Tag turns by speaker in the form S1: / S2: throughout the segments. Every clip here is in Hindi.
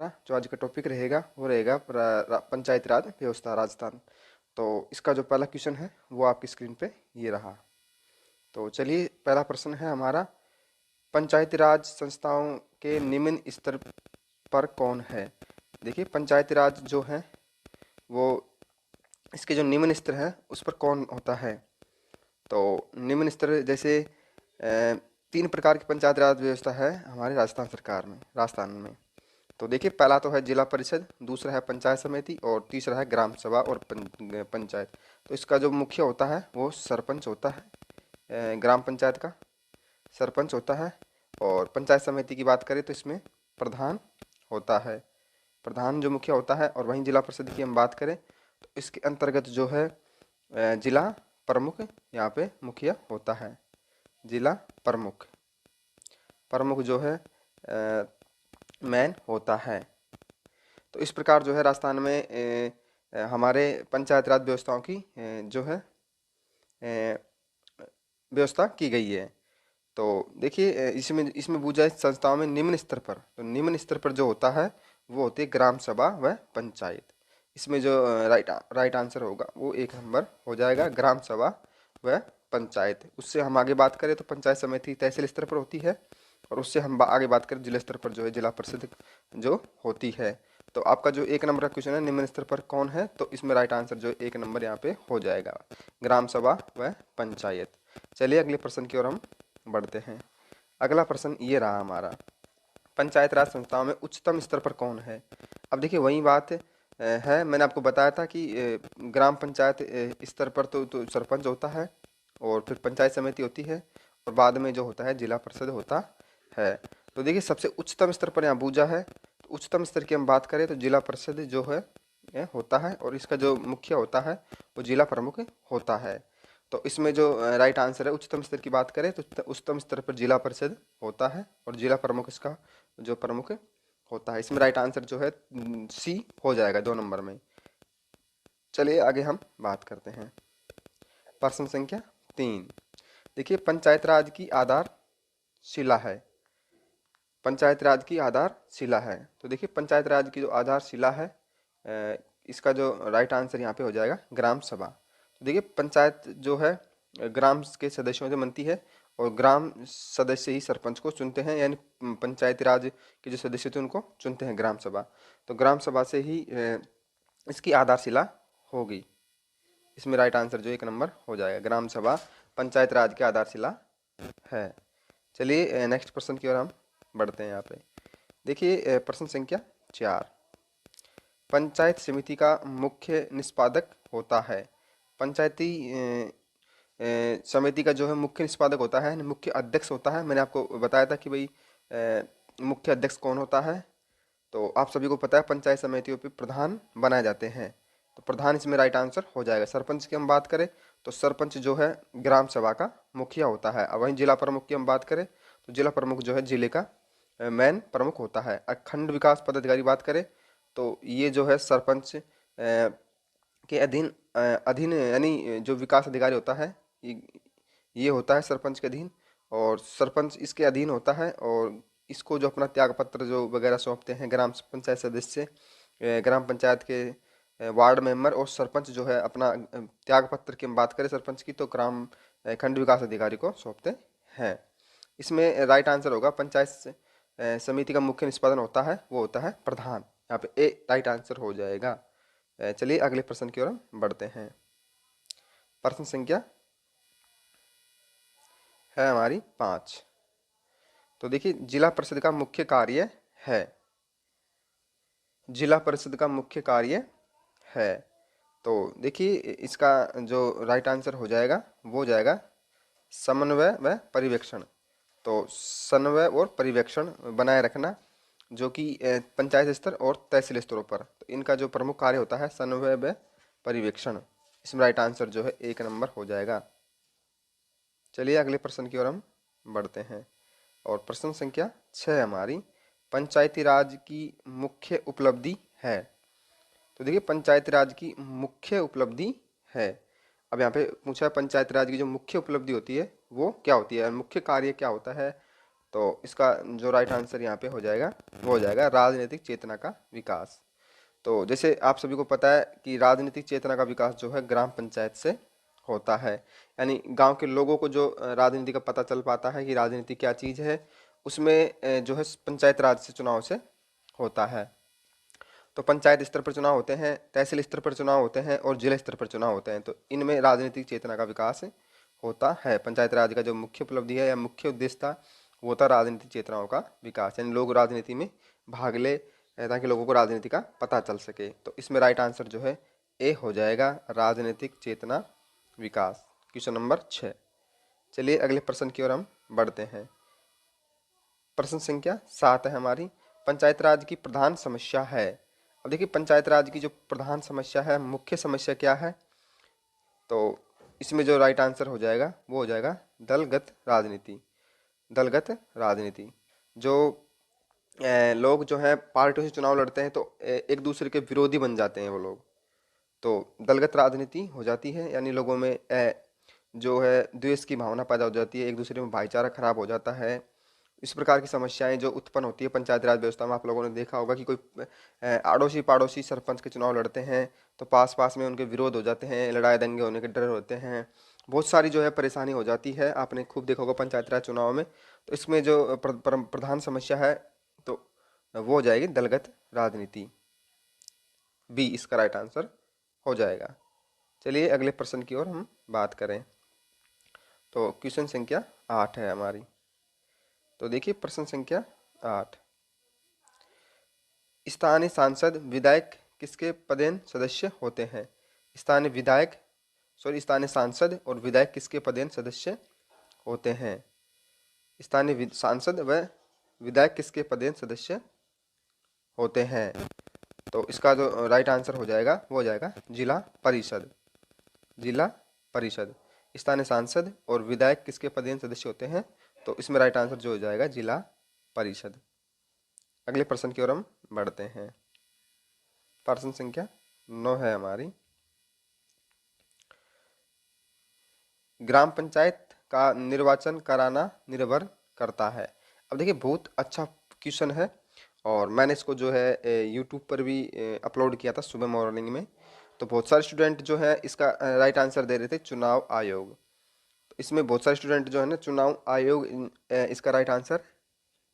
S1: जो आज का टॉपिक रहेगा वो रहेगा पंचायती राज व्यवस्था राजस्थान। तो इसका जो पहला क्वेश्चन है वो आपकी स्क्रीन पे ये रहा। तो चलिए, पहला प्रश्न है हमारा, पंचायती राज संस्थाओं के निम्न स्तर पर कौन है। देखिए, पंचायती राज जो है वो इसके जो निम्न स्तर है उस पर कौन होता है। तो निम्न स्तर जैसे तीन प्रकार की पंचायती राज व्यवस्था है हमारे राजस्थान में। तो देखिए, पहला तो है जिला परिषद, दूसरा है पंचायत समिति और तीसरा है ग्राम सभा और पंचायत। तो इसका जो मुखिया होता है वो सरपंच होता है, ग्राम पंचायत का सरपंच होता है। और पंचायत समिति की बात करें तो इसमें प्रधान होता है, प्रधान जो मुखिया होता है। और वहीं जिला परिषद की हम बात करें तो इसके अंतर्गत जो है जिला प्रमुख यहाँ पे मुखिया होता है। जिला प्रमुख प्रमुख जो है मैन होता है। तो इस प्रकार जो है राजस्थान में हमारे पंचायत राज व्यवस्थाओं की जो है व्यवस्था की गई है। तो देखिए, इसमें इसमें पूछा है संस्थाओं में निम्न स्तर पर। तो निम्न स्तर पर जो होता है वो होती है ग्राम सभा व पंचायत। इसमें जो राइट आंसर होगा वो एक नंबर हो जाएगा, ग्राम सभा व पंचायत। उससे हम आगे बात करें तो पंचायत समिति तहसील स्तर पर होती है। और उससे हम आगे बात करें जिला स्तर पर जो है जिला परिषद जो होती है। तो आपका जो एक नंबर का क्वेश्चन है निम्न स्तर पर कौन है, तो इसमें राइट आंसर जो एक नंबर यहाँ पे हो जाएगा, ग्राम सभा व पंचायत। चलिए अगले प्रश्न की ओर हम बढ़ते हैं। अगला प्रश्न ये रहा हमारा, पंचायत राज संस्थाओं में उच्चतम स्तर पर कौन है। अब देखिए, वही बात है, मैंने आपको बताया था कि ग्राम पंचायत स्तर पर तो सरपंच होता है और फिर पंचायत समिति होती है और बाद में जो होता है जिला परिषद होता है। तो देखिए, सबसे उच्चतम स्तर पर यहाँ बूझा है। तो उच्चतम स्तर की हम बात करें तो जिला परिषद जो है होता है और इसका जो मुखिया होता है वो जिला प्रमुख होता है। तो इसमें जो राइट आंसर है, उच्चतम स्तर की बात करें तो उच्चतम स्तर पर जिला परिषद होता है और जिला प्रमुख इसका जो प्रमुख होता है। इसमें राइट आंसर जो है सी हो जाएगा 2 नंबर में। चलिए आगे हम बात करते हैं। प्रश्न संख्या 3। देखिए, पंचायत राज की आधारशिला है। पंचायत राज की आधारशिला है। तो देखिए, पंचायत राज की जो आधारशिला है इसका जो राइट आंसर यहाँ पे हो जाएगा ग्राम सभा। तो देखिए, पंचायत जो है ग्राम के सदस्यों से बनती है और ग्राम सदस्य ही सरपंच को चुनते हैं, यानी पंचायती राज के जो सदस्य थे उनको चुनते हैं ग्राम सभा। तो ग्राम सभा से ही इसकी आधारशिला होगी। इसमें राइट आंसर जो एक नंबर हो जाएगा, ग्राम सभा पंचायत राज की आधारशिला है। चलिए नेक्स्ट प्रश्न की ओर हम बढ़ते हैं। यहाँ पे देखिए, प्रश्न संख्या 4, पंचायत समिति का मुख्य निष्पादक होता है। पंचायती समिति का जो है मुख्य निष्पादक होता है, मुख्य अध्यक्ष होता है। मैंने आपको बताया था कि भाई मुख्य अध्यक्ष कौन होता है। तो आप सभी को पता है पंचायत समितियों पे प्रधान बनाए जाते हैं। तो प्रधान इसमें राइट आंसर हो जाएगा। सरपंच की हम बात करें तो सरपंच जो है ग्राम सभा का मुखिया होता है। अब वहीं जिला प्रमुख की हम बात करें तो जिला प्रमुख जो है जिले का मेन प्रमुख होता है। खंड विकास पदाधिकारी बात करें तो ये जो है सरपंच के अधीन यानी जो विकास अधिकारी होता है ये होता है सरपंच के अधीन और सरपंच इसके अधीन होता है। और इसको जो अपना त्याग पत्र जो वगैरह सौंपते हैं ग्राम पंचायत सदस्य, ग्राम पंचायत के वार्ड मेंबर और सरपंच जो है अपना त्याग पत्र की हम बात करें सरपंच की तो ग्राम खंड विकास अधिकारी को सौंपते हैं। इसमें राइट आंसर होगा पंचायत समिति का मुख्य निष्पादन होता है वो होता है प्रधान। यहाँ पे ए राइट आंसर हो जाएगा। चलिए अगले प्रश्न की ओर हम बढ़ते हैं। प्रश्न संख्या है हमारी 5। तो देखिए, जिला परिषद का मुख्य कार्य है। जिला परिषद का मुख्य कार्य है। तो देखिए, इसका जो राइट आंसर हो जाएगा वो हो जाएगा समन्वय व पर्यवेक्षण। तो समन्वय और पर्यवेक्षण बनाए रखना जो कि पंचायत स्तर और तहसील स्तरों पर, तो इनका जो प्रमुख कार्य होता है समन्वय व पर्यवेक्षण। इसमें राइट आंसर जो है एक नंबर हो जाएगा। चलिए अगले प्रश्न की ओर हम बढ़ते हैं और प्रश्न संख्या 6 हमारी, पंचायती राज की मुख्य उपलब्धि है। तो देखिए, पंचायती राज की मुख्य उपलब्धि है। अब यहाँ पे पूछा है पंचायती राज की जो मुख्य उपलब्धि होती है वो क्या होती है, मुख्य कार्य क्या होता है। तो इसका जो राइट आंसर यहाँ पे हो जाएगा वो हो जाएगा राजनीतिक चेतना का विकास। तो जैसे आप सभी को पता है कि राजनीतिक चेतना का विकास जो है ग्राम पंचायत से होता है, यानी गांव के लोगों को जो राजनीति का पता चल पाता है कि राजनीति क्या चीज़ है, उसमें जो है पंचायत राज से चुनाव से होता है। तो पंचायत स्तर पर चुनाव होते हैं, तहसील स्तर पर चुनाव होते हैं और जिला स्तर पर चुनाव होते हैं। तो इनमें राजनीतिक चेतना का विकास होता है। पंचायत राज का जो मुख्य उपलब्धि है या मुख्य उद्देश्य था वो था राजनीतिक चेतनाओं का विकास, यानी लोग राजनीति में भाग ले ताकि लोगों को राजनीति का पता चल सके। तो इसमें राइट आंसर जो है ए हो जाएगा, राजनीतिक चेतना विकास। Question number 6। चलिए अगले प्रश्न की ओर हम बढ़ते हैं। प्रश्न संख्या 7 है हमारी, पंचायत राज की प्रधान समस्या है। अब देखिए पंचायत राज की जो प्रधान समस्या है, मुख्य समस्या क्या है, तो इसमें जो राइट आंसर हो जाएगा वो हो जाएगा दलगत राजनीति। दलगत राजनीति, जो लोग जो है पार्टियों से चुनाव लड़ते हैं तो एक दूसरे के विरोधी बन जाते हैं वो लोग, तो दलगत राजनीति हो जाती है। यानी लोगों में जो है द्वेष की भावना पैदा हो जाती है, एक दूसरे में भाईचारा खराब हो जाता है। इस प्रकार की समस्याएं जो उत्पन्न होती है पंचायत राज व्यवस्था में, आप लोगों ने देखा होगा कि कोई अड़ोसी पड़ोसी सरपंच के चुनाव लड़ते हैं तो पास पास में उनके विरोध हो जाते हैं, लड़ाई दंगे होने के डर होते हैं, बहुत सारी जो है परेशानी हो जाती है। आपने खूब देखा होगा पंचायत राज चुनाव में। तो इसमें जो प्रधान समस्या है तो वो हो जाएगी दलगत राजनीति। बी इसका राइट आंसर हो जाएगा। चलिए अगले प्रश्न की ओर हम बात करें। तो क्वेश्चन संख्या 8 है हमारी। तो देखिए प्रश्न संख्या 8, स्थानीय सांसद विधायक किसके पदेन सदस्य होते हैं। स्थानीय सांसद और विधायक किसके पदेन सदस्य होते हैं। स्थानीय सांसद व विधायक किसके पदेन सदस्य होते हैं। तो इसका जो राइट आंसर हो जाएगा वो हो जाएगा जिला परिषद। जिला परिषद, स्थानीय सांसद और विधायक किसके पदेन सदस्य होते हैं, तो इसमें राइट आंसर जो हो जाएगा जिला परिषद। अगले प्रश्न की ओर हम बढ़ते हैं। प्रश्न संख्या 9 है हमारी, ग्राम पंचायत का निर्वाचन कराना निर्भर करता है। अब देखिए बहुत अच्छा क्वेश्चन है और मैंने इसको जो है यूट्यूब पर भी अपलोड किया था सुबह मॉर्निंग में। तो बहुत सारे स्टूडेंट जो है इसका राइट आंसर दे रहे थे चुनाव आयोग। तो इसमें बहुत सारे स्टूडेंट जो है ना चुनाव आयोग इसका राइट आंसर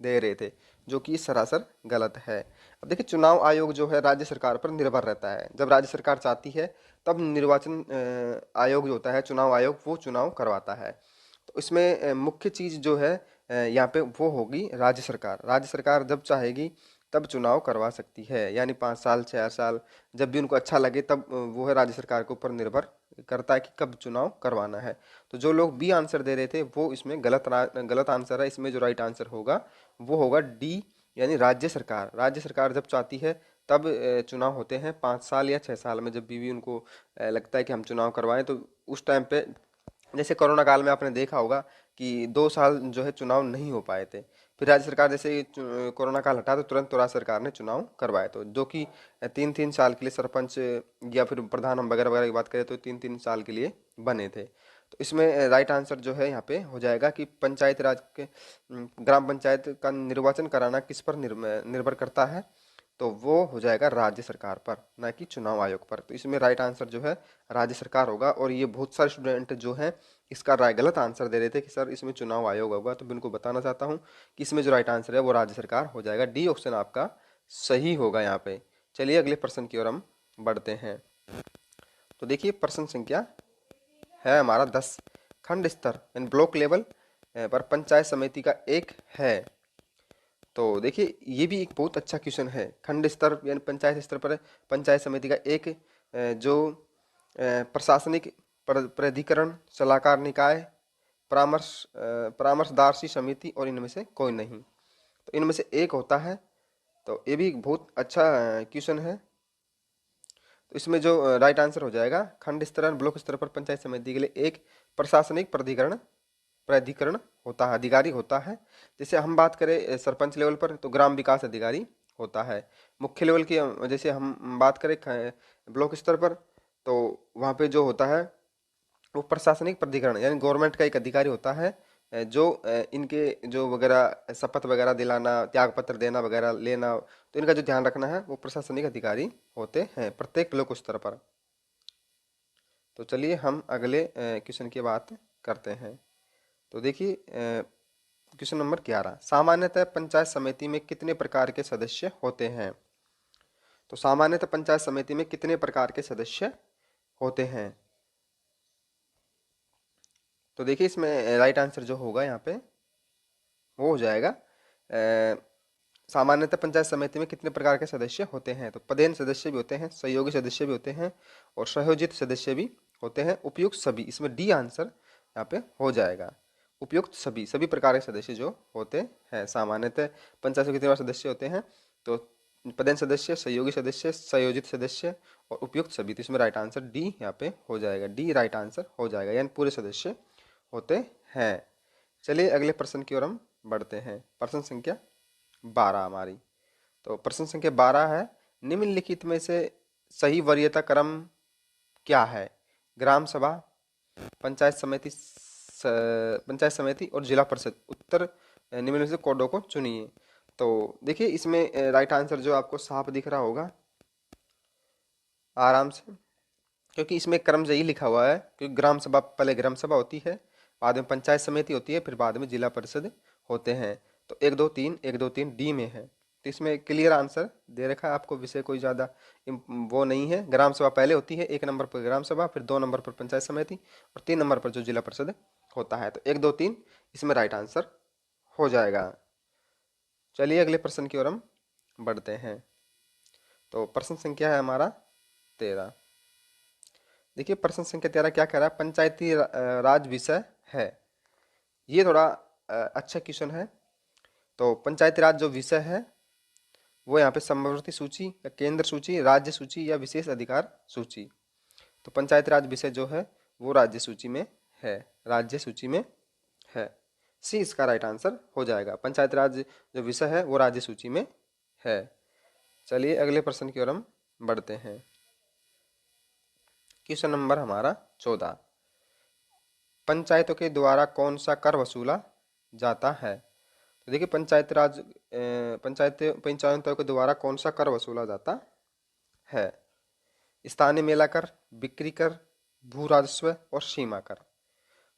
S1: दे रहे थे, जो कि सरासर गलत है। अब देखिए चुनाव आयोग जो है राज्य सरकार पर निर्भर रहता है। जब राज्य सरकार चाहती है तब निर्वाचन आयोग जो होता है चुनाव आयोग वो चुनाव करवाता है। तो इसमें मुख्य चीज़ जो है यहाँ पे वो होगी राज्य सरकार। राज्य सरकार जब चाहेगी तब चुनाव करवा सकती है, यानी 5 साल 6 साल जब भी उनको अच्छा लगे तब वो है राज्य सरकार के ऊपर निर्भर करता है कि कब चुनाव करवाना है। तो जो लोग बी आंसर दे रहे थे वो इसमें गलत आंसर है। इसमें जो राइट आंसर होगा वो होगा डी, यानी राज्य सरकार। राज्य सरकार जब चाहती है तब चुनाव होते हैं 5 साल या 6 साल में, जब भी उनको लगता है कि हम चुनाव करवाएं। तो उस टाइम पे जैसे कोरोना काल में आपने देखा होगा कि 2 साल जो है चुनाव नहीं हो पाए थे, फिर राज्य सरकार जैसे ही कोरोना काल हटा तो तुरंत राज्य सरकार ने चुनाव करवाए। तो जो कि 3-3 साल के लिए सरपंच या फिर प्रधान हम वगैरह वगैरह की बात करें तो 3-3 साल के लिए बने थे। तो इसमें राइट आंसर जो है यहाँ पे हो जाएगा कि पंचायत राज के ग्राम पंचायत का निर्वाचन कराना किस पर निर्भर करता है, तो वो हो जाएगा राज्य सरकार पर, ना कि चुनाव आयोग पर। तो इसमें राइट आंसर जो है राज्य सरकार होगा। और ये बहुत सारे स्टूडेंट जो हैं इसका गलत आंसर दे रहे थे कि सर इसमें चुनाव आयोग होगा। तो मैं उनको बताना चाहता हूँ कि इसमें जो राइट आंसर है वो राज्य सरकार हो जाएगा। डी ऑप्शन आपका सही होगा यहाँ पे। चलिए अगले प्रश्न की ओर हम बढ़ते हैं। तो देखिए प्रश्न संख्या है हमारा 10, खंड स्तर यानी ब्लॉक लेवल पर पंचायत समिति का एक है। तो देखिए ये भी एक बहुत अच्छा क्वेश्चन है। खंड स्तर यानी पंचायत स्तर पर पंचायत समिति का एक जो प्रशासनिक प्राधिकरण, सलाहकार निकाय, परामर्शदार्शी समिति और इनमें से कोई नहीं, तो इनमें से एक होता है। तो ये भी बहुत अच्छा क्वेश्चन है। तो इसमें जो राइट आंसर हो जाएगा खंड स्तर ब्लॉक स्तर पर पंचायत समिति के लिए एक प्रशासनिक प्राधिकरण होता है, अधिकारी होता है। जैसे हम बात करें सरपंच लेवल पर तो ग्राम विकास अधिकारी होता है। मुख्य लेवल की जैसे हम बात करें ब्लॉक स्तर पर तो वहाँ पे जो होता है वो प्रशासनिक प्राधिकरण यानी गवर्नमेंट का एक अधिकारी होता है इनके जो वगैरह शपथ वगैरह दिलाना, त्याग पत्र देना वगैरह लेना, तो इनका जो ध्यान रखना है वो प्रशासनिक अधिकारी होते हैं प्रत्येक ब्लॉक स्तर पर। तो चलिए हम अगले क्वेश्चन की बात करते हैं। तो देखिए क्वेश्चन नंबर 11, सामान्यतः पंचायत समिति में कितने प्रकार के सदस्य होते हैं? तो सामान्यतः पंचायत समिति में कितने प्रकार के सदस्य होते हैं? तो देखिए इसमें राइट आंसर जो होगा यहाँ पे वो हो जाएगा सामान्यतः पंचायत समिति में कितने प्रकार के सदस्य होते हैं? तो पदेन सदस्य भी होते हैं, सहयोगी सदस्य भी होते हैं और संयोजित सदस्य भी होते हैं, उपयुक्त सभी, इसमें डी आंसर यहाँ पे हो जाएगा। उपयुक्त सभी, सभी प्रकार के सदस्य जो होते हैं। सामान्यतः पंचायत में कितने बार सदस्य होते हैं? तो पदेन सदस्य, सहयोगी सदस्य, संयोजित सदस्य और उपयुक्त सभी। तो इसमें राइट आंसर डी यहाँ पे हो जाएगा, डी राइट आंसर हो जाएगा, यानी पूरे सदस्य होते हैं। चलिए अगले प्रश्न की ओर हम बढ़ते हैं। प्रश्न संख्या 12 हमारी। तो प्रश्न संख्या 12 है, निम्नलिखित में से सही वरीयता क्रम क्या है? ग्राम सभा, पंचायत समिति, पंचायत समिति और जिला परिषद। उत्तर निम्न में से कोडों को चुनिए। तो देखिए इसमें राइट आंसर जो आपको साफ दिख रहा होगा आराम से, क्योंकि इसमें क्रम यही लिखा हुआ है, क्योंकि ग्राम सभा पहले ग्राम सभा होती है, बाद में पंचायत समिति होती है, फिर बाद में जिला परिषद होते हैं। तो 1 2 3 1 2 3 डी में है। तो इसमें क्लियर आंसर दे रखा है आपको, विषय कोई ज़्यादा वो नहीं है। ग्राम सभा पहले होती है, 1 नंबर पर ग्राम सभा, फिर 2 नंबर पर पंचायत समिति और 3 नंबर पर जो जिला परिषद होता है। तो 1 2 3 इसमें राइट आंसर हो जाएगा। चलिए अगले प्रश्न की ओर हम बढ़ते हैं। तो प्रश्न संख्या है हमारा 13। देखिए प्रश्न संख्या 13 क्या कह रहा है? पंचायती राज विषय है। ये थोड़ा अच्छा क्वेश्चन है। तो पंचायती राज जो विषय है वो यहाँ पे समवर्ती सूची या केंद्र सूची, राज्य सूची या विशेष अधिकार सूची। तो पंचायती राज विषय जो है वो राज्य सूची में है, राज्य सूची में है। सी इसका राइट आंसर हो जाएगा। पंचायती राज जो विषय है वो राज्य सूची में है। चलिए अगले प्रश्न की ओर हम बढ़ते हैं। क्वेश्चन नंबर हमारा 14, पंचायतों के द्वारा कौन सा कर वसूला जाता है? तो देखिए पंचायतों के द्वारा कौन सा कर वसूला जाता है? स्थानीय मेला कर, बिक्री कर, भू राजस्व और सीमा कर।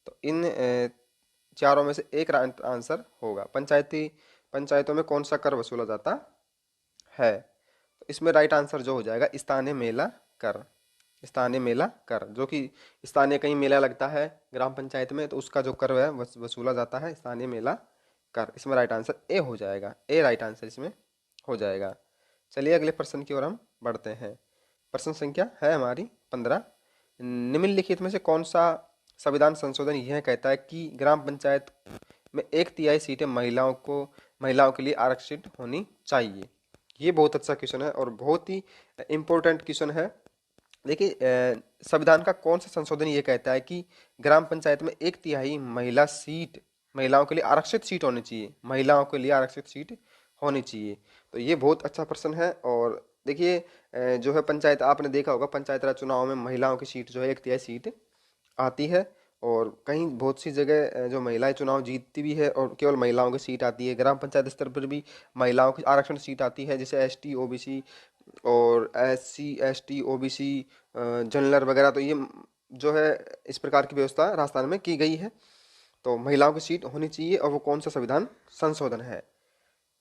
S1: तो इन चारों में से एक आंसर होगा। पंचायतों में कौन सा कर वसूला जाता है? तो इसमें राइट आंसर जो हो जाएगा स्थानीय मेला कर। स्थानीय मेला कर, जो कि स्थानीय कहीं मेला लगता है ग्राम पंचायत में, तो उसका जो कर है वसूला जाता है स्थानीय मेला कर। इसमें राइट आंसर ए हो जाएगा, ए राइट आंसर इसमें हो जाएगा। चलिए अगले प्रश्न की ओर हम बढ़ते हैं। प्रश्न संख्या है हमारी 15, निम्नलिखित में से कौन सा संविधान संशोधन यह कहता है कि ग्राम पंचायत में 1/3 सीटें महिलाओं के लिए आरक्षित होनी चाहिए? ये बहुत अच्छा क्वेश्चन है और बहुत ही इम्पोर्टेंट क्वेश्चन है। देखिए संविधान का कौन सा संशोधन ये कहता है कि ग्राम पंचायत में 1/3 महिलाओं के लिए आरक्षित सीट होनी चाहिए, महिलाओं के लिए आरक्षित सीट होनी चाहिए। तो ये बहुत अच्छा प्रश्न है। और देखिए जो है पंचायत, आपने देखा होगा पंचायत राज चुनाव में महिलाओं की सीट जो है 1/3 सीट आती है, और कहीं बहुत सी जगह जो महिलाएं चुनाव जीतती भी है और केवल महिलाओं की सीट आती है। ग्राम पंचायत स्तर पर भी महिलाओं की आरक्षण सीट आती है, जैसे ST OBC और SC ST OBC जनरल वगैरह। तो ये जो है इस प्रकार की व्यवस्था राजस्थान में की गई है। तो महिलाओं की सीट होनी चाहिए, और वो कौन सा संविधान संशोधन है?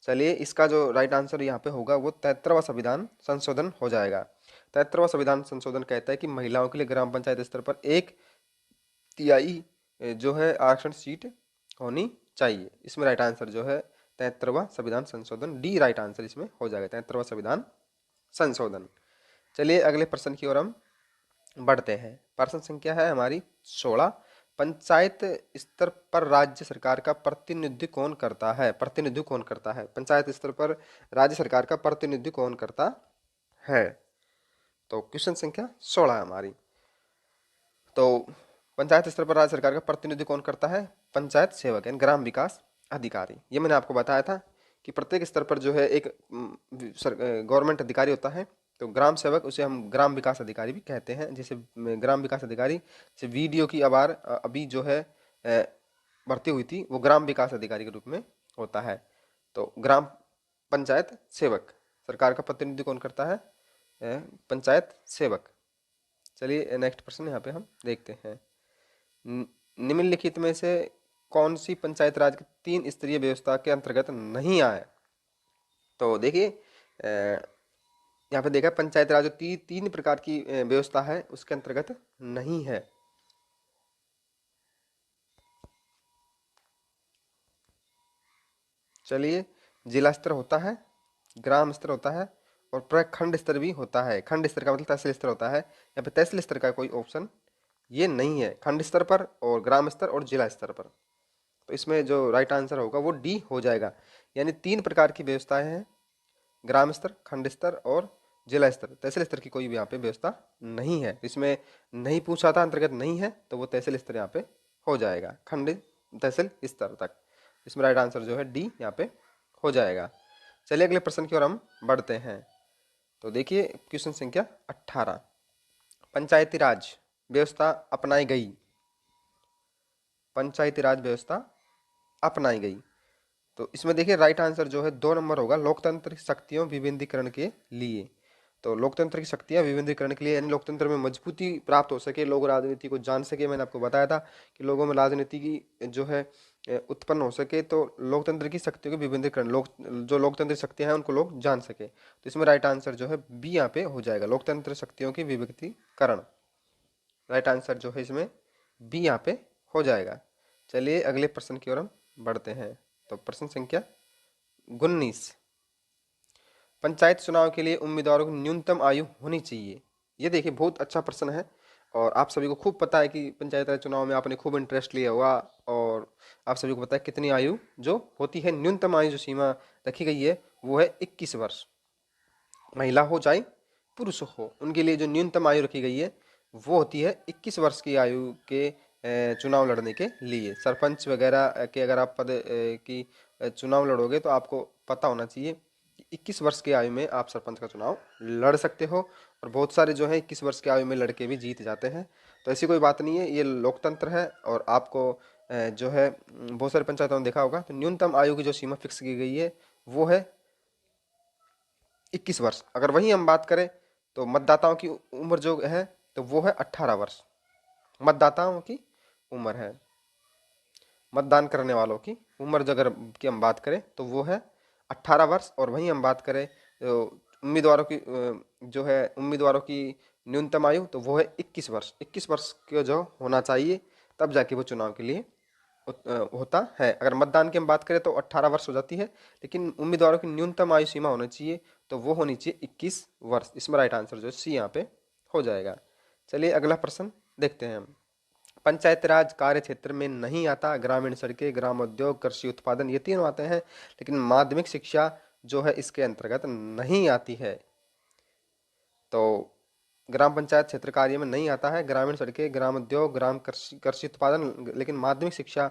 S1: चलिए इसका जो राइट आंसर यहाँ पे होगा वो 73वां संविधान संशोधन हो जाएगा। 73वां संविधान संशोधन कहता है कि महिलाओं के लिए ग्राम पंचायत स्तर पर 1/3 जो है आरक्षण सीट होनी चाहिए। इसमें राइट आंसर जो है 73वां संविधान संशोधन, डी राइट आंसर इसमें हो जाएगा, 73वां संविधान संशोधन। चलिए अगले प्रश्न की ओर हम बढ़ते हैं। प्रश्न संख्या है हमारी 16, पंचायत स्तर पर राज्य सरकार का प्रतिनिधित्व कौन करता है? प्रतिनिधित्व कौन करता है? पंचायत स्तर पर राज्य सरकार का प्रतिनिधित्व कौन करता है? तो क्वेश्चन संख्या 16 हमारी। तो पंचायत स्तर पर राज्य सरकार का प्रतिनिधित्व कौन करता है? पंचायत सेवक यानी ग्राम विकास अधिकारी। ये मैंने आपको बताया था कि प्रत्येक स्तर पर जो है एक गवर्नमेंट अधिकारी होता है। तो ग्राम सेवक उसे हम ग्राम विकास अधिकारी भी कहते हैं। जैसे ग्राम विकास अधिकारी जैसे वीडियो की अभी जो है भर्ती हुई थी वो ग्राम विकास अधिकारी के रूप में होता है। तो ग्राम पंचायत सेवक, सरकार का प्रतिनिधि कौन करता है? पंचायत सेवक। चलिए नेक्स्ट प्रश्न यहाँ पे हम देखते हैं। निम्नलिखित में से कौन सी पंचायत राज की 3 स्तरीय व्यवस्था के अंतर्गत नहीं आए? तो देखिए यहाँ पे देखा पंचायत राज जो 3 प्रकार की व्यवस्था है उसके अंतर्गत नहीं है। चलिए, जिला स्तर होता है, ग्राम स्तर होता है और प्रखंड स्तर भी होता है। खंड स्तर का मतलब तहसील स्तर होता है। यहाँ पे तहसील स्तर का कोई ऑप्शन ये नहीं है, खंड स्तर पर और ग्राम स्तर और जिला स्तर पर। तो इसमें जो राइट आंसर होगा वो डी हो जाएगा। यानी 3 प्रकार की व्यवस्थाएं हैं, ग्राम स्तर, खंड स्तर और जिला स्तर। तहसील स्तर की कोई भी यहाँ पे व्यवस्था नहीं है। इसमें नहीं पूछा था, अंतर्गत नहीं है, तो वो तहसील स्तर यहाँ पे हो जाएगा, खंड तहसील स्तर तक। इसमें राइट आंसर जो है डी यहाँ पे हो जाएगा। चलिए अगले प्रश्न की ओर हम बढ़ते हैं। तो देखिए क्वेश्चन संख्या 18, पंचायती राज व्यवस्था अपनाई गई। पंचायती राज व्यवस्था अपनाई गई। तो इसमें देखिए राइट आंसर जो है 2 नंबर होगा, लोकतांत्रिक शक्तियों विविधीकरण के लिए। तो लोकतंत्र की शक्तियां विविधीकरण के लिए, यानी लोकतंत्र में मजबूती प्राप्त हो सके, लोग राजनीति को जान सके। मैंने आपको बताया था कि लोगों में राजनीति की जो है उत्पन्न हो सके, तो लोकतंत्र की शक्तियों के विविधीकरण, जो लोकतंत्र शक्तियां हैं उनको लोग जान सके। तो इसमें राइट आंसर जो है बी यहाँ पे हो जाएगा, लोकतंत्र शक्तियों की विविधीकरण। राइट आंसर जो है इसमें बी यहाँ पे हो जाएगा। चलिए अगले प्रश्न की ओर हम बढ़ते हैं। तो प्रश्न संख्या 19, पंचायत चुनाव के लिए उम्मीदवारों की न्यूनतम आयु होनी चाहिए। ये देखिए बहुत अच्छा प्रश्न है और आप सभी को खूब पता है कि पंचायत राज चुनाव में आपने खूब इंटरेस्ट लिया होगा और आप सभी को पता है कितनी आयु जो होती है। न्यूनतम आयु जो सीमा रखी गई है वो है 21 वर्ष। महिला हो चाहे पुरुष हो, उनके लिए जो न्यूनतम आयु रखी गई है वो होती है 21 वर्ष की आयु के चुनाव लड़ने के लिए। सरपंच वगैरह के अगर आप पद की चुनाव लड़ोगे तो आपको पता होना चाहिए कि 21 वर्ष की आयु में आप सरपंच का चुनाव लड़ सकते हो। और बहुत सारे जो है 21 वर्ष की आयु में लड़के भी जीत जाते हैं। तो ऐसी कोई बात नहीं है, ये लोकतंत्र है। और आपको जो है बहुत सारे पंचायतों में देखा होगा तो न्यूनतम आयु की जो सीमा फिक्स की गई है वो है 21 वर्ष। अगर वहीं हम बात करें तो मतदाताओं की उम्र जो है तो वो है 18 वर्ष। मतदाताओं की उम्र है, मतदान करने वालों की उम्र अगर की हम बात करें तो वो है 18 वर्ष। और वहीं हम बात करें तो उम्मीदवारों की जो है उम्मीदवारों की न्यूनतम आयु तो वो है 21 वर्ष। 21 वर्ष का जो होना चाहिए तब जाके वो चुनाव के लिए होता है। अगर मतदान की हम बात करें तो 18 वर्ष हो जाती है, लेकिन उम्मीदवारों की न्यूनतम आयु सीमा होनी चाहिए तो वो होनी चाहिए 21 वर्ष। इसमें राइट आंसर जो है सी यहाँ पे हो जाएगा। चलिए अगला प्रश्न देखते हैं हम। पंचायत राज कार्य क्षेत्र में नहीं आता ग्रामीण सड़कें, ग्राम उद्योग, कृषि उत्पादन, ये तीनों आते हैं, लेकिन माध्यमिक शिक्षा जो है इसके अंतर्गत नहीं आती है। तो ग्राम पंचायत क्षेत्र कार्य में नहीं आता है ग्रामीण सड़कें, ग्राम उद्योग, ग्राम कृषि उत्पादन, लेकिन माध्यमिक शिक्षा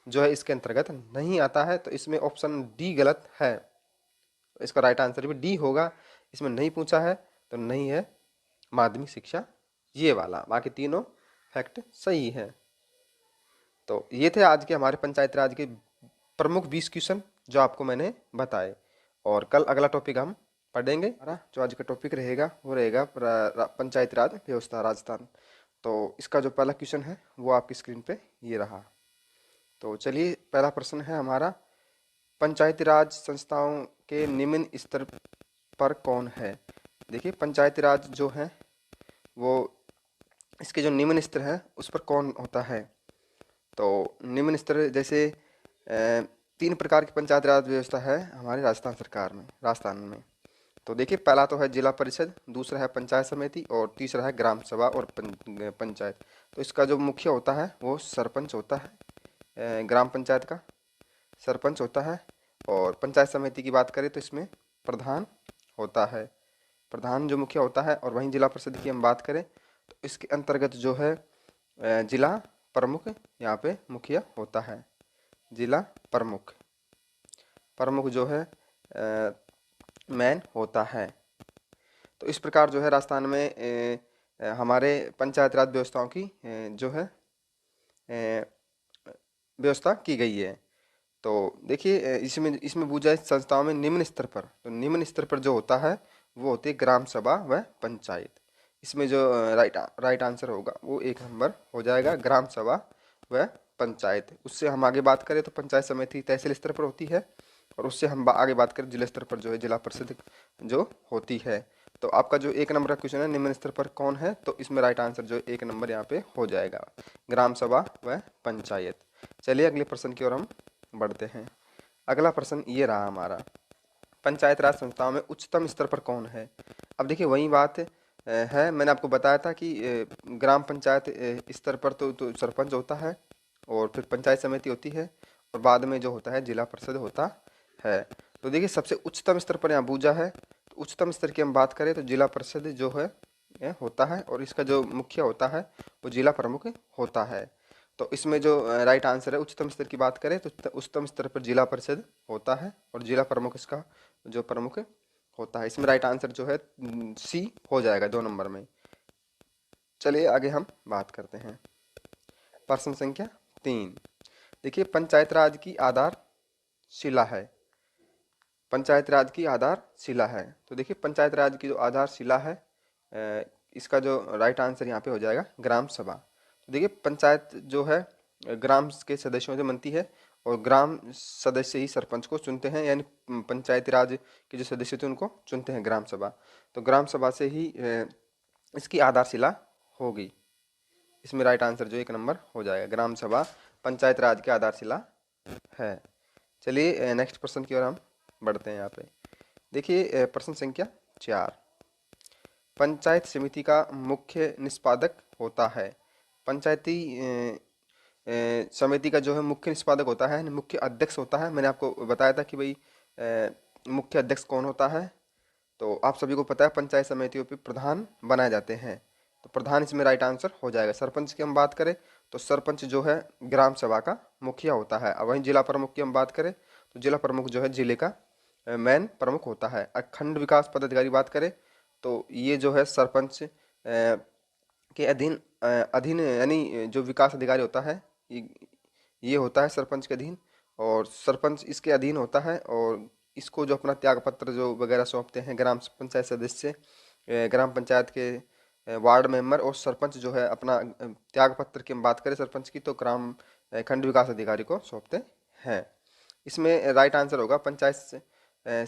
S1: जो है इसके अंतर्गत नहीं आता है। तो इसमें ऑप्शन डी गलत है, इसका राइट आंसर भी डी होगा। इसमें नहीं पूछा है तो नहीं है माध्यमिक शिक्षा ये वाला, बाकी तीनों फैक्ट सही है। तो ये थे आज के हमारे पंचायत राज के प्रमुख 20 क्वेश्चन जो आपको मैंने बताए। और कल अगला टॉपिक हम पढ़ेंगे। हमारा जो आज का टॉपिक रहेगा वो रहेगा पंचायती राज व्यवस्था राजस्थान। तो इसका जो पहला क्वेश्चन है वो आपकी स्क्रीन पे ये रहा। तो चलिए पहला प्रश्न है हमारा, पंचायती राज संस्थाओं के निम्न स्तर पर कौन है? देखिए पंचायती राज जो है वो इसके जो निम्न स्तर है उस पर कौन होता है? तो निम्न स्तर जैसे 3 प्रकार की पंचायत राज व्यवस्था है हमारे राजस्थान में। तो देखिए पहला तो है जिला परिषद, दूसरा है पंचायत समिति और तीसरा है ग्राम सभा और पंचायत। तो इसका जो मुखिया होता है वो सरपंच होता है, ग्राम पंचायत का सरपंच होता है। और पंचायत समिति की बात करें तो इसमें प्रधान होता है, प्रधान जो मुखिया होता है। और वहीं जिला परिषद की हम बात करें तो इसके अंतर्गत जो है जिला प्रमुख यहाँ पे मुखिया होता है। जिला प्रमुख जो है मैन होता है। तो इस प्रकार जो है राजस्थान में हमारे पंचायत राज व्यवस्थाओं की जो है व्यवस्था की गई है। तो देखिए इसमें इसमें पूछा है संस्थाओं में निम्न स्तर पर, तो निम्न स्तर पर जो होता है वो होती है ग्राम सभा व पंचायत। इसमें जो राइट आंसर होगा वो एक नंबर हो जाएगा, ग्राम सभा व पंचायत। उससे हम आगे बात करें तो पंचायत समिति तहसील स्तर पर होती है, और उससे हम आगे बात करें जिला स्तर पर जो है जिला परिषद जो होती है। तो आपका जो एक नंबर का क्वेश्चन है निम्न स्तर पर कौन है, तो इसमें राइट आंसर जो एक नंबर यहाँ पे हो जाएगा, ग्राम सभा व पंचायत। चलिए अगले प्रश्न की ओर हम बढ़ते हैं। अगला प्रश्न ये रहा हमारा, पंचायत राज संस्थाओं में उच्चतम स्तर पर कौन है। अब देखिए वही बात है, मैंने आपको बताया था कि ग्राम पंचायत स्तर पर तो सरपंच होता है, और फिर पंचायत समिति होती है, और बाद में जो होता है जिला परिषद होता है। तो देखिए सबसे उच्चतम स्तर पर यहाँ बूझा है, तो उच्चतम स्तर की हम बात करें तो जिला परिषद जो है ये होता है, और इसका जो मुखिया होता है वो जिला प्रमुख होता है। तो इसमें जो राइट आंसर है उच्चतम स्तर की बात करें तो उच्चतम स्तर पर जिला परिषद होता है, और जिला प्रमुख इसका जो प्रमुख होता है। इसमें राइट आंसर जो है सी हो जाएगा 2 नंबर में। चलिए आगे हम बात करते हैं। प्रश्न संख्या 3, देखिए पंचायत राज की आधारशिला है। पंचायत राज की आधारशिला है, तो देखिए पंचायत राज की जो आधारशिला है इसका जो राइट आंसर यहाँ पे हो जाएगा ग्राम सभा। तो देखिए पंचायत जो है ग्राम के सदस्यों से बनती है, और ग्राम सदस्य ही सरपंच को चुनते हैं, यानी पंचायती राज के जो सदस्य थे उनको चुनते हैं ग्राम सभा। तो ग्राम सभा से ही इसकी आधारशिला होगी। इसमें राइट आंसर जो एक नंबर हो जाएगा, ग्राम सभा पंचायत राज की आधारशिला है। चलिए नेक्स्ट प्रश्न की ओर हम बढ़ते हैं। यहाँ पे देखिए प्रश्न संख्या 4, पंचायत समिति का मुख्य निष्पादक होता है। पंचायती समिति का जो है मुख्य निष्पादक होता है, मुख्य अध्यक्ष होता है। मैंने आपको बताया था कि भाई मुख्य अध्यक्ष कौन होता है, तो आप सभी को पता है पंचायत समितियों पे प्रधान बनाए जाते हैं, तो प्रधान इसमें राइट आंसर हो जाएगा। सरपंच की हम बात करें तो सरपंच जो है ग्राम सभा का मुखिया होता है। अब वहीं जिला प्रमुख की हम बात करें तो जिला प्रमुख जो है जिले का मेन प्रमुख होता है। खंड विकास पदाधिकारी बात करें तो ये जो है सरपंच के अधीन अधीन यानी जो विकास अधिकारी होता है ये होता है सरपंच के अधीन, और सरपंच इसके अधीन होता है, और इसको जो अपना त्याग पत्र जो वगैरह सौंपते हैं ग्राम पंचायत सदस्य, ग्राम पंचायत के वार्ड मेंबर और सरपंच जो है अपना त्याग पत्र की हम बात करें सरपंच की तो ग्राम खंड विकास अधिकारी को सौंपते हैं। इसमें राइट आंसर होगा पंचायत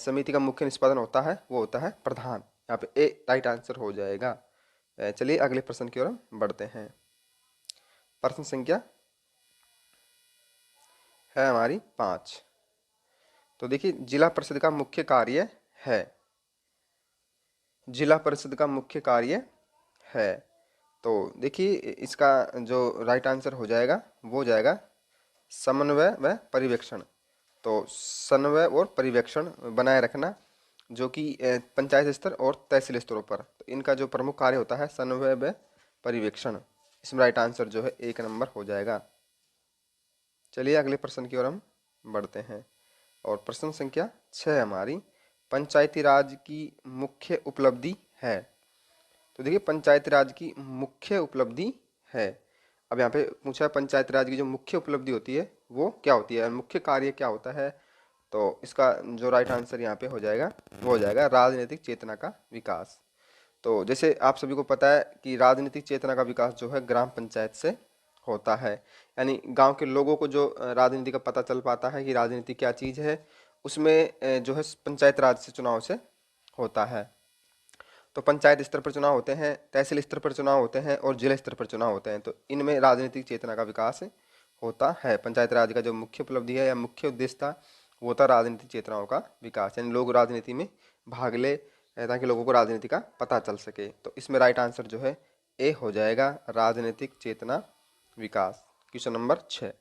S1: समिति का मुख्य निष्पादन होता है वो होता है प्रधान। यहाँ पे ए राइट आंसर हो जाएगा। चलिए अगले प्रश्न की ओर हम बढ़ते हैं। प्रश्न संख्या है हमारी 5। तो देखिए जिला परिषद का मुख्य कार्य है, जिला परिषद का मुख्य कार्य है। तो देखिए इसका जो राइट आंसर हो जाएगा वो हो जाएगा समन्वय व पर्यवेक्षण। तो समन्वय और पर्यवेक्षण बनाए रखना जो कि पंचायत स्तर और तहसील स्तरों पर, तो इनका जो प्रमुख कार्य होता है समन्वय व पर्यवेक्षण। इसमें राइट आंसर जो है एक नंबर हो जाएगा। चलिए अगले प्रश्न की ओर हम बढ़ते हैं, और प्रश्न संख्या 6 हमारी, पंचायती राज की मुख्य उपलब्धि है। तो देखिए पंचायती राज की मुख्य उपलब्धि है। अब यहाँ पे पूछा है पंचायती राज की जो मुख्य उपलब्धि होती है वो क्या होती है, मुख्य कार्य क्या होता है, तो इसका जो राइट आंसर यहाँ पे हो जाएगा वो हो जाएगा राजनीतिक चेतना का विकास। तो जैसे आप सभी को पता है कि राजनीतिक चेतना का विकास जो है ग्राम पंचायत से होता है, यानी गांव के लोगों को जो राजनीति का पता चल पाता है कि राजनीति क्या चीज़ है, उसमें जो है पंचायत राज से चुनाव से होता है। तो पंचायत स्तर पर चुनाव होते हैं, तहसील स्तर पर चुनाव होते हैं, और जिला स्तर पर चुनाव होते हैं। तो इनमें राजनीतिक चेतना का विकास होता है। पंचायत राज का जो मुख्य उपलब्धि है या मुख्य उद्देश्य था वो था राजनीतिक चेतनाओं का विकास, यानी लोग राजनीति में भाग ले ताकि लोगों को राजनीति का पता चल सके। तो इसमें राइट आंसर जो है ए हो जाएगा, राजनीतिक चेतना विकास, क्वेश्चन नंबर 6।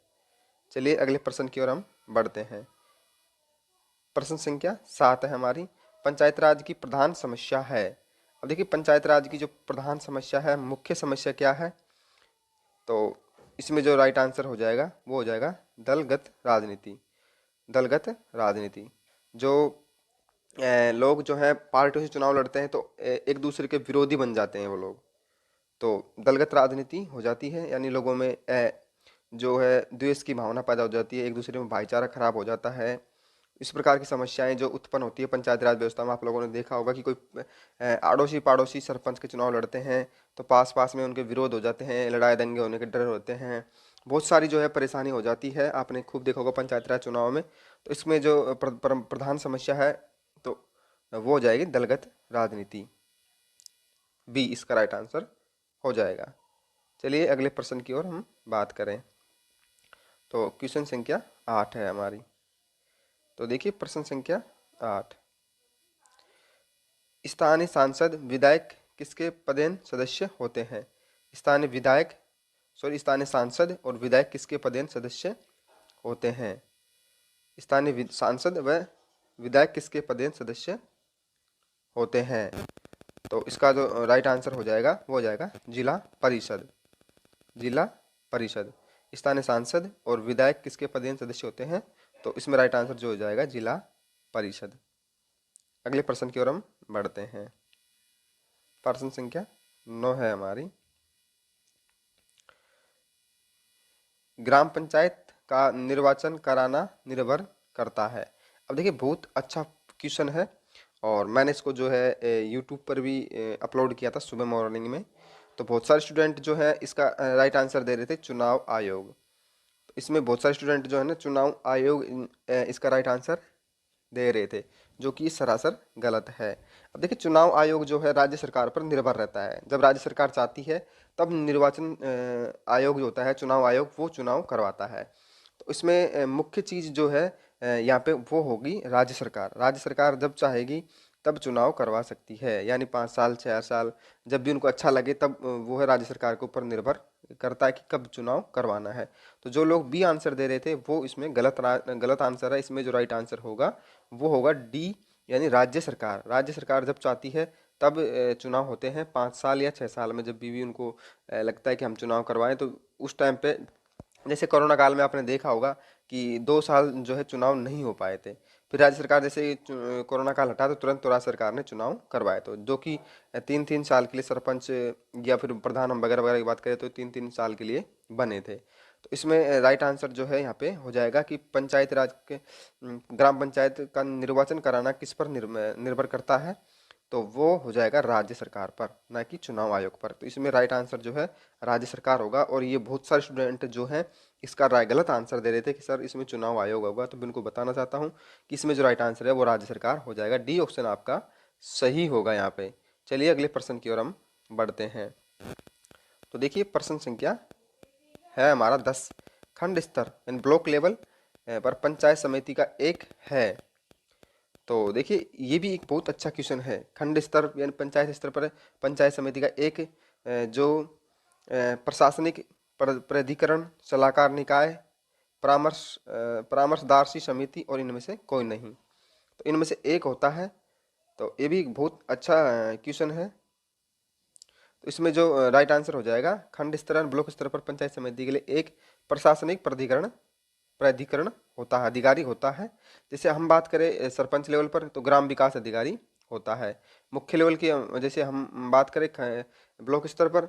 S1: चलिए अगले प्रश्न की ओर हम बढ़ते हैं। प्रश्न संख्या 7 है हमारी, पंचायत राज की प्रधान समस्या है। अब देखिए पंचायत राज की जो प्रधान समस्या है, मुख्य समस्या क्या है, तो इसमें जो राइट आंसर हो जाएगा वो हो जाएगा दलगत राजनीति। दलगत राजनीति जो लोग जो हैं पार्टियों से चुनाव लड़ते हैं तो एक दूसरे के विरोधी बन जाते हैं वो लोग, तो दलगत राजनीति हो जाती है, यानी लोगों में जो है द्वेष की भावना पैदा हो जाती है, एक दूसरे में भाईचारा खराब हो जाता है। इस प्रकार की समस्याएं जो उत्पन्न होती है पंचायती राज व्यवस्था में, आप लोगों ने देखा होगा कि कोई आड़ोसी पाड़ोसी सरपंच के चुनाव लड़ते हैं तो पास पास में उनके विरोध हो जाते हैं, लड़ाई दंगे होने के डर होते हैं, बहुत सारी जो है परेशानी हो जाती है। आपने खूब देखा होगा पंचायती राज चुनाव में। तो इसमें जो प्रधान समस्या है तो वो हो जाएगी दलगत राजनीति। बी इसका राइट आंसर हो जाएगा। चलिए अगले प्रश्न की ओर हम बात करें। तो क्वेश्चन संख्या 8 है हमारी। तो देखिए प्रश्न संख्या 8, स्थानीय सांसद विधायक किसके पदेन सदस्य होते हैं? स्थानीय सांसद और विधायक किसके पदेन सदस्य होते हैं? स्थानीय सांसद व विधायक किसके पदेन सदस्य होते हैं? तो इसका जो राइट आंसर हो जाएगा वो हो जाएगा जिला परिषद। जिला परिषद। स्थानीय सांसद और विधायक किसके पदेन सदस्य होते हैं? तो इसमें राइट आंसर जो हो जाएगा जिला परिषद। अगले प्रश्न की ओर हम बढ़ते हैं। प्रश्न संख्या 9 है हमारी। ग्राम पंचायत का निर्वाचन कराना निर्भर करता है। अब देखिए बहुत अच्छा क्वेश्चन है और मैंने इसको जो है यूट्यूब पर भी अपलोड किया था सुबह मॉर्निंग में। तो बहुत सारे स्टूडेंट जो है इसका राइट आंसर दे रहे थे चुनाव आयोग। तो इसमें बहुत सारे स्टूडेंट जो है ना चुनाव आयोग इसका राइट आंसर दे रहे थे, जो कि सरासर गलत है। अब देखिए चुनाव आयोग जो है राज्य सरकार पर निर्भर रहता है। जब राज्य सरकार चाहती है तब निर्वाचन आयोग जो होता है चुनाव आयोग वो चुनाव करवाता है। तो इसमें मुख्य चीज़ जो है यहाँ पे वो होगी राज्य सरकार। राज्य सरकार जब चाहेगी तब चुनाव करवा सकती है, यानी 5 साल 6 साल जब भी उनको अच्छा लगे तब वो है राज्य सरकार के ऊपर निर्भर करता है कि कब चुनाव करवाना है। तो जो लोग बी आंसर दे रहे थे वो इसमें गलत आंसर है। इसमें जो राइट आंसर होगा वो होगा डी, यानी राज्य सरकार। राज्य सरकार जब चाहती है तब चुनाव होते हैं 5 साल या 6 साल में, जब भी उनको लगता है कि हम चुनाव करवाएं। तो उस टाइम पे जैसे कोरोना काल में आपने देखा होगा कि 2 साल जो है चुनाव नहीं हो पाए थे। फिर राज्य सरकार जैसे ही कोरोना काल हटा तो तुरंत राज्य सरकार ने चुनाव करवाए। तो जो कि 3-3 साल के लिए सरपंच या फिर प्रधान हम वगैरह वगैरह की बात करें तो 3-3 साल के लिए बने थे। तो इसमें राइट आंसर जो है यहाँ पे हो जाएगा कि पंचायत राज के ग्राम पंचायत का निर्वाचन कराना किस पर निर्भर करता है? तो वो हो जाएगा राज्य सरकार पर, ना कि चुनाव आयोग पर। तो इसमें राइट आंसर जो है राज्य सरकार होगा। और ये बहुत सारे स्टूडेंट जो हैं इसका गलत आंसर दे रहे थे कि सर इसमें चुनाव आयोग होगा। तो मैं उनको बताना चाहता हूँ कि इसमें जो राइट आंसर है वो राज्य सरकार हो जाएगा। डी ऑप्शन आपका सही होगा यहाँ पे। चलिए अगले प्रश्न की ओर हम बढ़ते हैं। तो देखिए प्रश्न संख्या है हमारा 10, खंड स्तर यानी ब्लॉक लेवल पर पंचायत समिति का एक है। तो देखिए ये भी एक बहुत अच्छा क्वेश्चन है। खंड स्तर यानी पंचायत स्तर पर पंचायत समिति का एक जो प्रशासनिक प्राधिकरण, सलाहकार निकाय, परामर्शदार्शी समिति और इनमें से कोई नहीं। तो इनमें से एक होता है। तो ये भी बहुत अच्छा क्वेश्चन है। तो इसमें जो राइट आंसर हो जाएगा खंड स्तर और ब्लॉक स्तर पर पंचायत समिति के लिए एक प्रशासनिक प्राधिकरण होता है, अधिकारी होता है। जैसे हम बात करें सरपंच लेवल पर तो ग्राम विकास अधिकारी होता है। मुख्य लेवल की जैसे हम बात करें ब्लॉक स्तर पर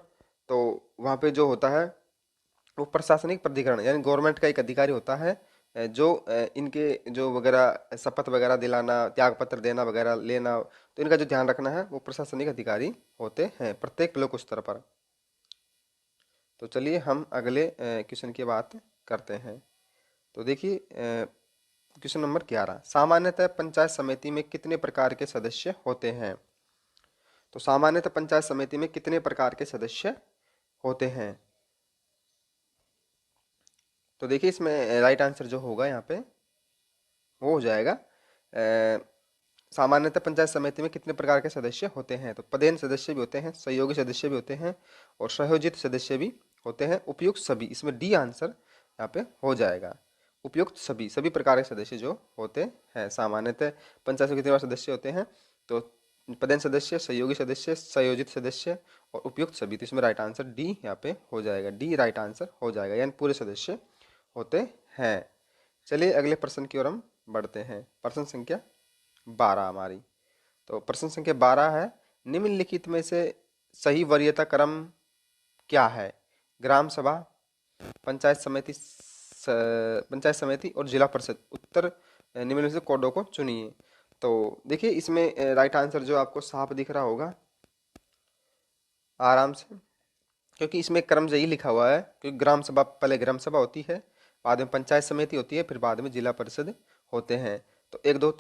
S1: तो वहाँ पे जो होता है वो प्रशासनिक प्राधिकरण यानी गवर्नमेंट का एक अधिकारी होता है जो इनके जो वगैरह शपथ वगैरह दिलाना, त्याग पत्र देना वगैरह लेना, तो इनका जो ध्यान रखना है वो प्रशासनिक अधिकारी होते हैं प्रत्येक ब्लॉक स्तर पर। तो चलिए हम अगले क्वेश्चन की बात करते हैं। तो देखिए क्वेश्चन नंबर 11, सामान्यतः पंचायत समिति में कितने प्रकार के सदस्य होते हैं? तो सामान्यतः पंचायत समिति में कितने प्रकार के सदस्य होते हैं? तो देखिए इसमें राइट आंसर जो होगा यहाँ पे वो हो जाएगा सामान्यतः पंचायत समिति में कितने प्रकार के सदस्य होते हैं? तो पदेन सदस्य भी होते हैं, सहयोगी सदस्य भी होते हैं और संयोजित सदस्य भी होते हैं, उपयुक्त सभी। इसमें डी आंसर यहाँ पे हो जाएगा। उपयुक्त सभी प्रकार के सदस्य जो होते हैं। सामान्यतः पंचायत में कितने बार सदस्य होते हैं? तो पदेन सदस्य, सहयोगी सदस्य, संयोजित सदस्य और उपयुक्त सभी। तो इसमें राइट आंसर डी यहाँ पे हो जाएगा। डी राइट आंसर हो जाएगा, यानी पूरे सदस्य होते हैं। चलिए अगले प्रश्न की ओर हम बढ़ते हैं। प्रश्न संख्या 12 हमारी। तो प्रश्न संख्या 12 है, निम्नलिखित में से सही वरीयता क्रम क्या है? ग्राम सभा, पंचायत समिति और जिला परिषद उत्तर निम्न में से कोडों को चुनिए। तो देखिए इसमें राइट आंसर जो आपको साफ दिख रहा होगा आराम से, क्योंकि इसमें क्रम यही लिखा हुआ है, क्योंकि ग्राम सभा पहले ग्राम सभा होती है, बाद में पंचायत समिति होती है, फिर बाद में जिला परिषद होते हैं। तो 1 2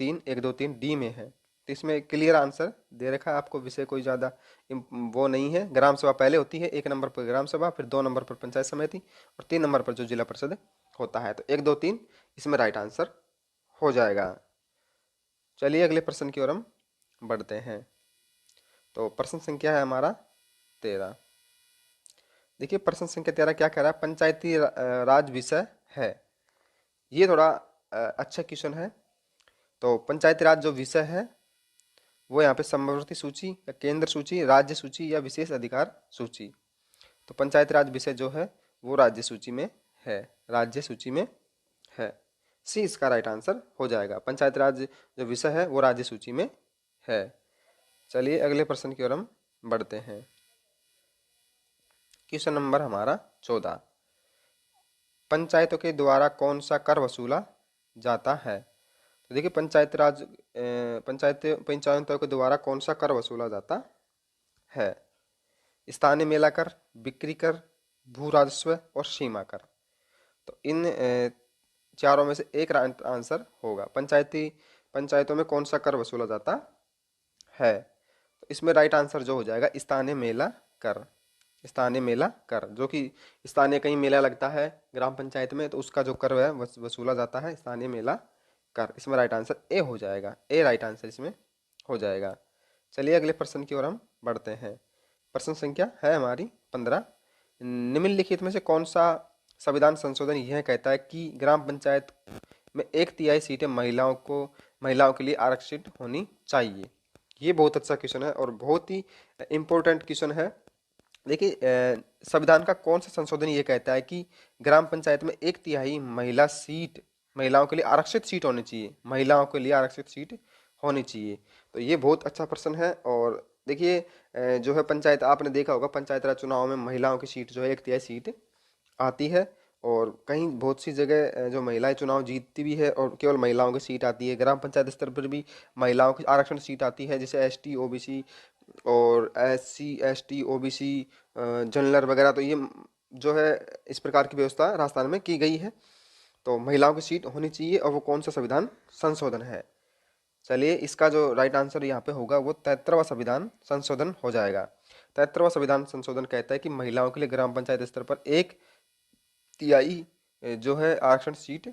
S1: 3 डी में है। तो इसमें क्लियर आंसर दे रखा है आपको, विषय कोई ज़्यादा वो नहीं है। ग्राम सभा पहले होती है, 1 नंबर पर ग्राम सभा, फिर 2 नंबर पर पंचायत समिति और 3 नंबर पर जो जिला परिषद होता है। तो 1 2 3 इसमें राइट आंसर हो जाएगा। चलिए अगले प्रश्न की ओर हम बढ़ते हैं। तो प्रश्न संख्या है हमारा 13। देखिए प्रश्न संख्या 13 क्या कह रहा है, पंचायती राज विषय है। ये थोड़ा अच्छा क्वेश्चन है। तो पंचायती राज जो विषय है वो यहाँ पे समवर्ती सूची या केंद्र सूची, राज्य सूची या विशेष अधिकार सूची। तो पंचायती राज विषय जो है वो राज्य सूची में है, राज्य सूची में है। सी इसका राइट आंसर हो जाएगा। पंचायती राज जो विषय है वो राज्य सूची में है। चलिए अगले प्रश्न की ओर हम बढ़ते हैं। क्वेश्चन नंबर हमारा 14। पंचायतों के द्वारा कौन सा कर वसूला जाता है। तो देखिए पंचायतों के द्वारा कौन सा कर वसूला जाता है। स्थानीय मेला कर, बिक्री कर, भू राजस्व और सीमा कर। तो इन चारों में से एक आंसर होगा। पंचायतों में कौन सा कर वसूला जाता है। तो इसमें राइट आंसर जो हो जाएगा स्थानीय मेला कर। स्थानीय मेला कर, जो कि स्थानीय कहीं मेला लगता है ग्राम पंचायत में, तो उसका जो कर है वसूला जाता है स्थानीय मेला कर। इसमें राइट आंसर ए हो जाएगा। ए राइट आंसर इसमें हो जाएगा। चलिए अगले प्रश्न की ओर हम बढ़ते हैं। प्रश्न संख्या है हमारी 15। निम्नलिखित में से कौन सा संविधान संशोधन यह कहता है कि ग्राम पंचायत में 1/3 सीटें महिलाओं के लिए आरक्षित होनी चाहिए। ये बहुत अच्छा क्वेश्चन है और बहुत ही इम्पोर्टेंट क्वेश्चन है। देखिए संविधान का कौन सा संशोधन ये कहता है कि ग्राम पंचायत में 1/3 महिलाओं के लिए आरक्षित सीट होनी चाहिए, महिलाओं के लिए आरक्षित सीट होनी चाहिए। तो ये बहुत अच्छा प्रश्न है। और देखिए जो है पंचायत, आपने देखा होगा पंचायत राज चुनाव में महिलाओं की सीट जो है 1/3 सीट आती है, और कहीं बहुत सी जगह जो महिलाएं चुनाव जीतती भी है और केवल महिलाओं की सीट आती है। ग्राम पंचायत स्तर पर भी महिलाओं की आरक्षण सीट आती है, जैसे ST OBC और SC ST OBC जनरल वगैरह। तो ये जो है इस प्रकार की व्यवस्था राजस्थान में की गई है। तो महिलाओं की सीट होनी चाहिए, और वो कौन सा संविधान संशोधन है। चलिए इसका जो राइट आंसर यहाँ पे होगा वो 73वां संविधान संशोधन हो जाएगा। 73वां संविधान संशोधन कहता है कि महिलाओं के लिए ग्राम पंचायत स्तर पर 1/3 जो है आरक्षण सीट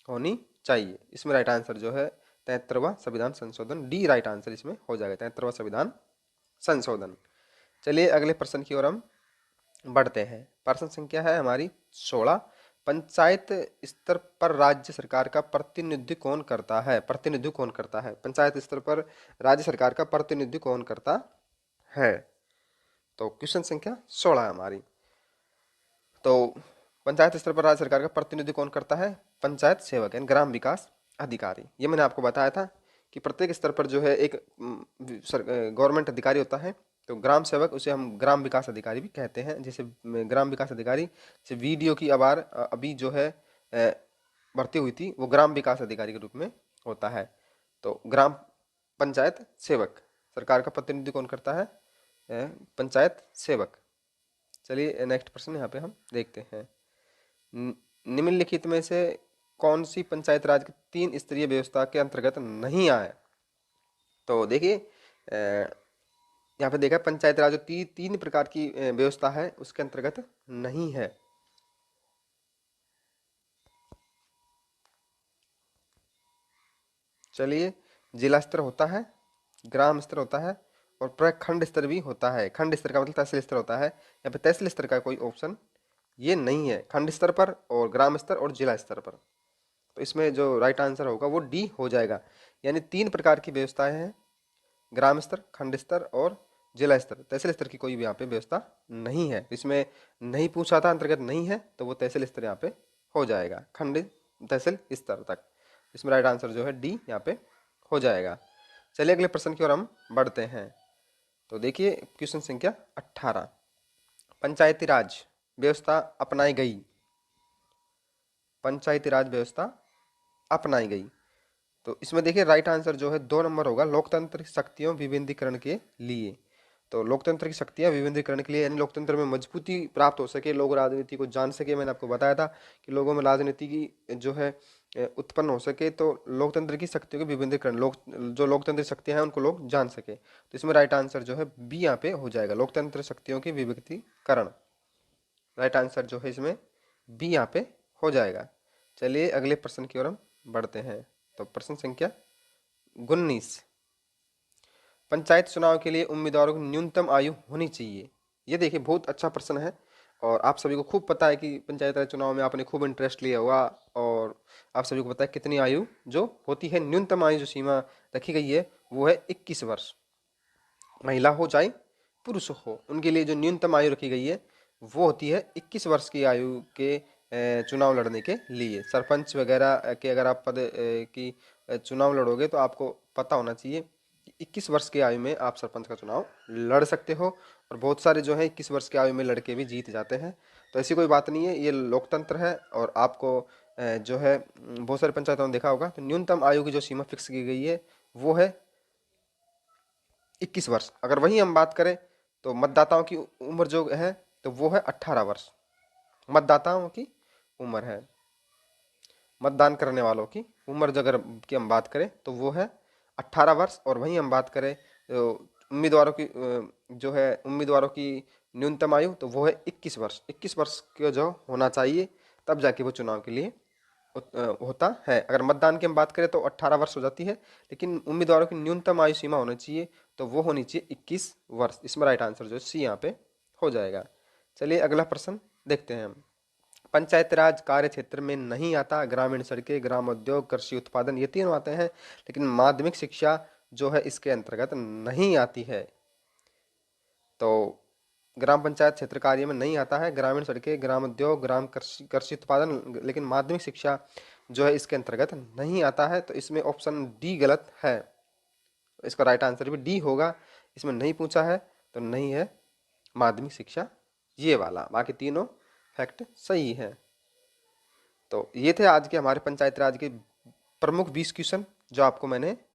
S1: होनी चाहिए। इसमें राइट आंसर जो है 73वां संविधान संशोधन, डी राइट आंसर इसमें हो जाएगा, 73वां संविधान संशोधन। चलिए अगले प्रश्न की ओर हम बढ़ते हैं। प्रश्न संख्या है हमारी 16। पंचायत स्तर पर राज्य सरकार का प्रतिनिधित्व कौन करता है। प्रतिनिधित्व कौन करता है, पंचायत स्तर पर राज्य सरकार का प्रतिनिधित्व कौन करता है। तो क्वेश्चन संख्या 16 है हमारी। तो पंचायत स्तर पर राज्य सरकार का प्रतिनिधित्व कौन करता है, पंचायत सेवक यानी ग्राम विकास अधिकारी। ये मैंने आपको बताया था कि प्रत्येक स्तर पर जो है एक गवर्नमेंट अधिकारी होता है। तो ग्राम सेवक उसे हम ग्राम विकास अधिकारी भी कहते हैं। जैसे ग्राम विकास अधिकारी, जैसे वीडियो की आभार अभी जो है भर्ती हुई थी, वो ग्राम विकास अधिकारी के रूप में होता है। तो ग्राम पंचायत सेवक, सरकार का प्रतिनिधित्व कौन करता है, पंचायत सेवक। चलिए नेक्स्ट प्रश्न यहाँ पे हम देखते हैं। निम्नलिखित में से कौन सी पंचायत राज की 3 स्तरीय व्यवस्था के अंतर्गत नहीं आए। तो देखिए यहाँ पे देखा पंचायत राज जो 3 प्रकार की व्यवस्था है उसके अंतर्गत नहीं है। चलिए जिला स्तर होता है, ग्राम स्तर होता है और प्रखंड स्तर भी होता है। खंड स्तर का मतलब तहसील स्तर होता है। यहाँ पे तहसील स्तर का कोई ऑप्शन ये नहीं है, खंड स्तर पर और ग्राम स्तर और जिला स्तर पर। तो इसमें जो राइट आंसर होगा वो डी हो जाएगा। यानी 3 प्रकार की व्यवस्थाएं हैं, ग्राम स्तर, खंड स्तर और जिला स्तर। तहसील स्तर की कोई भी यहाँ पे व्यवस्था नहीं है। इसमें नहीं पूछा था, अंतर्गत नहीं है, तो वो तहसील स्तर यहाँ पे हो जाएगा, खंड तहसील स्तर तक। इसमें राइट आंसर जो है डी यहाँ पे हो जाएगा। चलिए अगले प्रश्न की ओर हम बढ़ते हैं। तो देखिए क्वेश्चन संख्या 18। पंचायती राज व्यवस्था अपनाई गई पंचायती राज व्यवस्था अपनाई गई। तो इसमें देखिए राइट आंसर जो है 2 नंबर होगा, लोकतंत्र की शक्तियों विविधीकरण के लिए। तो लोकतंत्र की शक्तियां विविधीकरण के लिए, यानी लोकतंत्र में मजबूती प्राप्त हो सके, लोग राजनीति को जान सके। मैंने आपको बताया था कि लोगों में राजनीति की जो है उत्पन्न हो सके, तो लोकतंत्र की शक्तियों के विविधीकरण, जो लोकतंत्र की शक्तियां हैं उनको लोग जान सके। तो इसमें राइट आंसर जो है बी यहाँ पे हो जाएगा, लोकतंत्र शक्तियों की विविधीकरण। राइट आंसर जो है इसमें बी यहाँ पे हो जाएगा। चलिए अगले प्रश्न की ओर हम बढ़ते हैं। तो प्रश्न संख्या 19, पंचायत चुनाव के लिए उम्मीदवारों की न्यूनतम आयु होनी चाहिए। ये देखिए बहुत अच्छा प्रश्न है, और आप सभी को खूब पता है कि पंचायत राज चुनाव में आपने खूब इंटरेस्ट लिया होगा, और आप सभी को पता है कितनी आयु जो होती है। न्यूनतम आयु जो सीमा रखी गई है वो है 21 वर्ष। महिला हो चाहे पुरुष हो, उनके लिए जो न्यूनतम आयु रखी गई है वो होती है 21 वर्ष की आयु के चुनाव लड़ने के लिए। सरपंच वगैरह के अगर आप पद की चुनाव लड़ोगे तो आपको पता होना चाहिए कि 21 वर्ष की आयु में आप सरपंच का चुनाव लड़ सकते हो, और बहुत सारे जो है 21 वर्ष की आयु में लड़के भी जीत जाते हैं। तो ऐसी कोई बात नहीं है, ये लोकतंत्र है। और आपको जो है बहुत सारे पंचायतों में देखा होगा, तो न्यूनतम आयु की जो सीमा फिक्स की गई है वो है 21 वर्ष। अगर वही हम बात करें तो मतदाताओं की उम्र जो है तो वो है 18 वर्ष। मतदाताओं की उम्र है, मतदान करने वालों की उम्र जो अगर की हम बात करें तो वो है 18 वर्ष। और वहीं हम बात करें तो उम्मीदवारों की जो है उम्मीदवारों की न्यूनतम आयु तो वो है 21 वर्ष। 21 वर्ष का जो होना चाहिए तब जाके वो चुनाव के लिए होता है। अगर मतदान की हम बात करें तो 18 वर्ष हो जाती है, लेकिन उम्मीदवारों की न्यूनतम आयु सीमा होनी चाहिए तो वो होनी चाहिए 21 वर्ष। इसमें राइट आंसर जो है सी यहाँ पे हो जाएगा। चलिए अगला प्रश्न देखते हैं हम। पंचायत राज कार्य क्षेत्र में नहीं आता ग्रामीण सड़कें, ग्राम उद्योग, कृषि उत्पादन, ये तीनों आते हैं, लेकिन माध्यमिक शिक्षा जो है इसके अंतर्गत नहीं आती है। तो ग्राम पंचायत क्षेत्र कार्य में नहीं आता है ग्रामीण सड़कें, ग्राम उद्योग, ग्राम कृषि उत्पादन, लेकिन माध्यमिक शिक्षा जो है इसके अंतर्गत नहीं आता है। तो इसमें ऑप्शन डी गलत है, इसका राइट आंसर भी डी होगा। इसमें नहीं पूछा है तो नहीं है माध्यमिक शिक्षा ये वाला, बाकी तीनों फैक्ट सही है। तो ये थे आज के हमारे पंचायत राज के प्रमुख 20 क्वेश्चन जो आपको मैंने